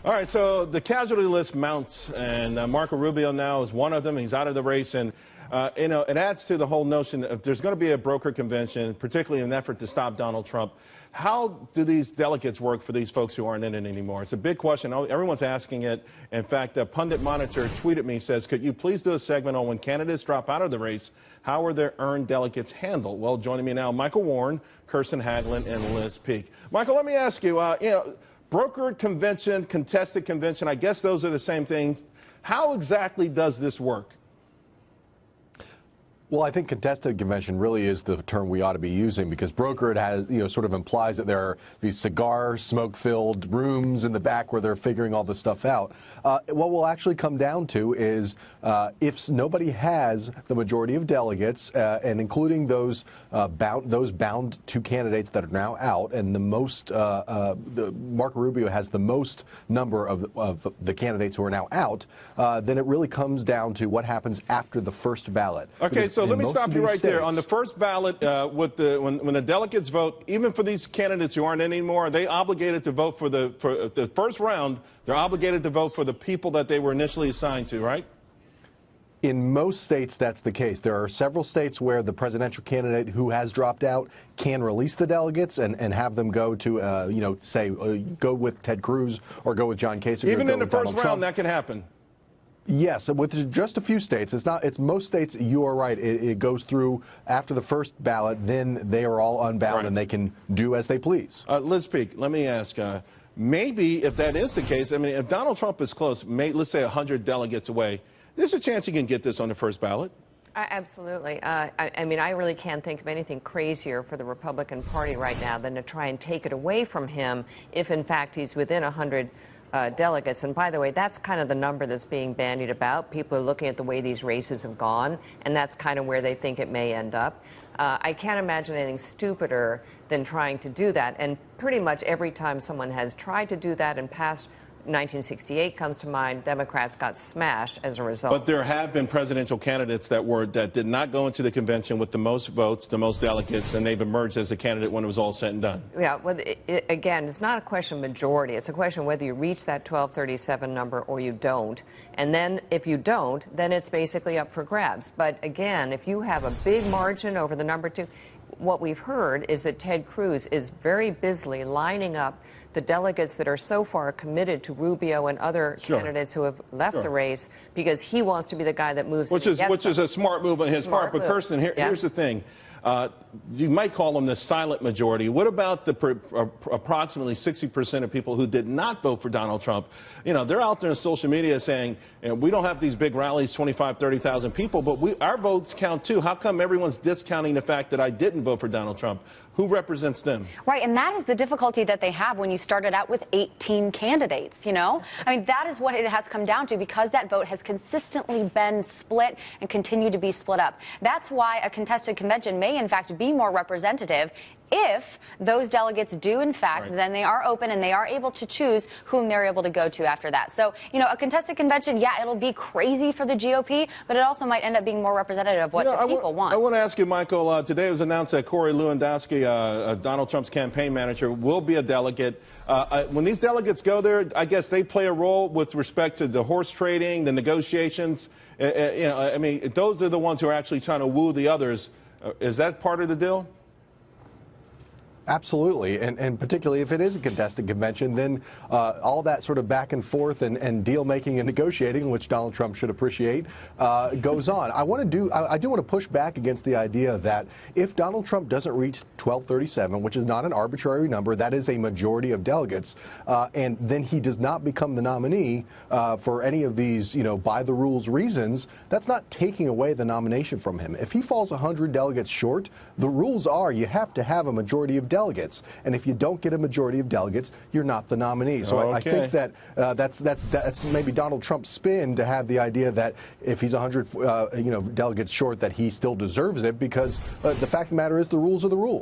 All right, so the casualty list mounts, and Marco Rubio now is one of them. He's out of the race, and it adds to the whole notion that if there's going to be a broker convention, particularly in an effort to stop Donald Trump, how do these delegates work for these folks who aren't in it anymore? It's a big question. Everyone's asking it. In fact, Pundit Monitor tweeted me, says, could you please do a segment on when candidates drop out of the race, how are their earned delegates handled? Well, joining me now, Michael Warren, Kirsten Haglund, and Liz Peek. Michael, let me ask you, brokered convention, contested convention, I guess those are the same things. How exactly does this work? Well, I think contested convention really is the term we ought to be using, because brokered has, sort of implies that there are these cigar smoke-filled rooms in the back where they're figuring all this stuff out. What will actually come down to is if nobody has the majority of delegates, and including those bound to candidates that are now out, and the most, Marco Rubio has the most number of the candidates who are now out, then it really comes down to what happens after the first ballot. Okay, so let me stop you right there. On the first ballot, when the delegates vote, even for these candidates who aren't in anymore, are they obligated to vote for the first round? They're obligated to vote for the people that they were initially assigned to, right? In most states, that's the case. There are several states where the presidential candidate who has dropped out can release the delegates and have them go to, say, go with Ted Cruz or go with John Kasich. Even in the first round, that can happen. Yes, with just a few states. It's most states. You are right. It goes through after the first ballot. Then they are all unbound, right, and they can do as they please. Liz Peek, let me ask. Maybe if that is the case, I mean, if Donald Trump is close, let's say 100 delegates away, there's a chance he can get this on the first ballot. Absolutely. I mean, I really can't think of anything crazier for the Republican Party right now than to try and take it away from him if, in fact, he's within 100 delegates. And by the way, that's kind of the number that's being bandied about. People are looking at the way these races have gone, and that's kind of where they think it may end up. I can't imagine anything stupider than trying to do that. And pretty much every time someone has tried to do that in past 1968 comes to mind, Democrats got smashed as a result. But there have been presidential candidates that did not go into the convention with the most votes, the most delegates, and they've emerged as a candidate when it was all said and done. Yeah, well, again, it's not a question of majority. It's a question of whether you reach that 1237 number or you don't. And then if you don't, then it's basically up for grabs. But again, if you have a big margin over the number two, what we've heard is that Ted Cruz is very busily lining up the delegates that are so far committed to Rubio and other candidates who have left the race, because he wants to be the guy that moves. Which is a smart move on his part. But Kirsten, here's the thing. You might call them the silent majority. What about the approximately 60% of people who did not vote for Donald Trump? They're out there on social media saying, we don't have these big rallies, 25, 30,000 people, but our votes count too. How come everyone's discounting the fact that I didn't vote for Donald Trump? Who represents them? Right, and that is the difficulty that they have when you started out with 18 candidates, I mean, that is what it has come down to, because that vote has consistently been split and continue to be split up. That's why a contested convention may, in fact, be more representative if those delegates do, in fact, then they are open and they are able to choose whom they're able to go to after that. So, a contested convention, yeah, it'll be crazy for the GOP, but it also might end up being more representative of what the people want. I want to ask you, Michael, today it was announced that Corey Lewandowski, Donald Trump's campaign manager, will be a delegate. When these delegates go there, I guess they play a role with respect to the horse trading, the negotiations. I mean, those are the ones who are actually trying to woo the others. Is that part of the deal? Absolutely, and particularly if it is a contested convention, then all that sort of back and forth and deal making and negotiating, which Donald Trump should appreciate, goes on. I do want to push back against the idea that if Donald Trump doesn't reach 1237, which is not an arbitrary number, that is a majority of delegates, and then he does not become the nominee for any of these, by the rules reasons, that's not taking away the nomination from him. If he falls 100 delegates short, the rules are you have to have a majority of delegates, and if you don't get a majority of delegates, you're not the nominee. So I think that that's maybe Donald Trump's spin to have the idea that if he's 100 delegates short, that he still deserves it, because the fact of the matter is the rules are the rules.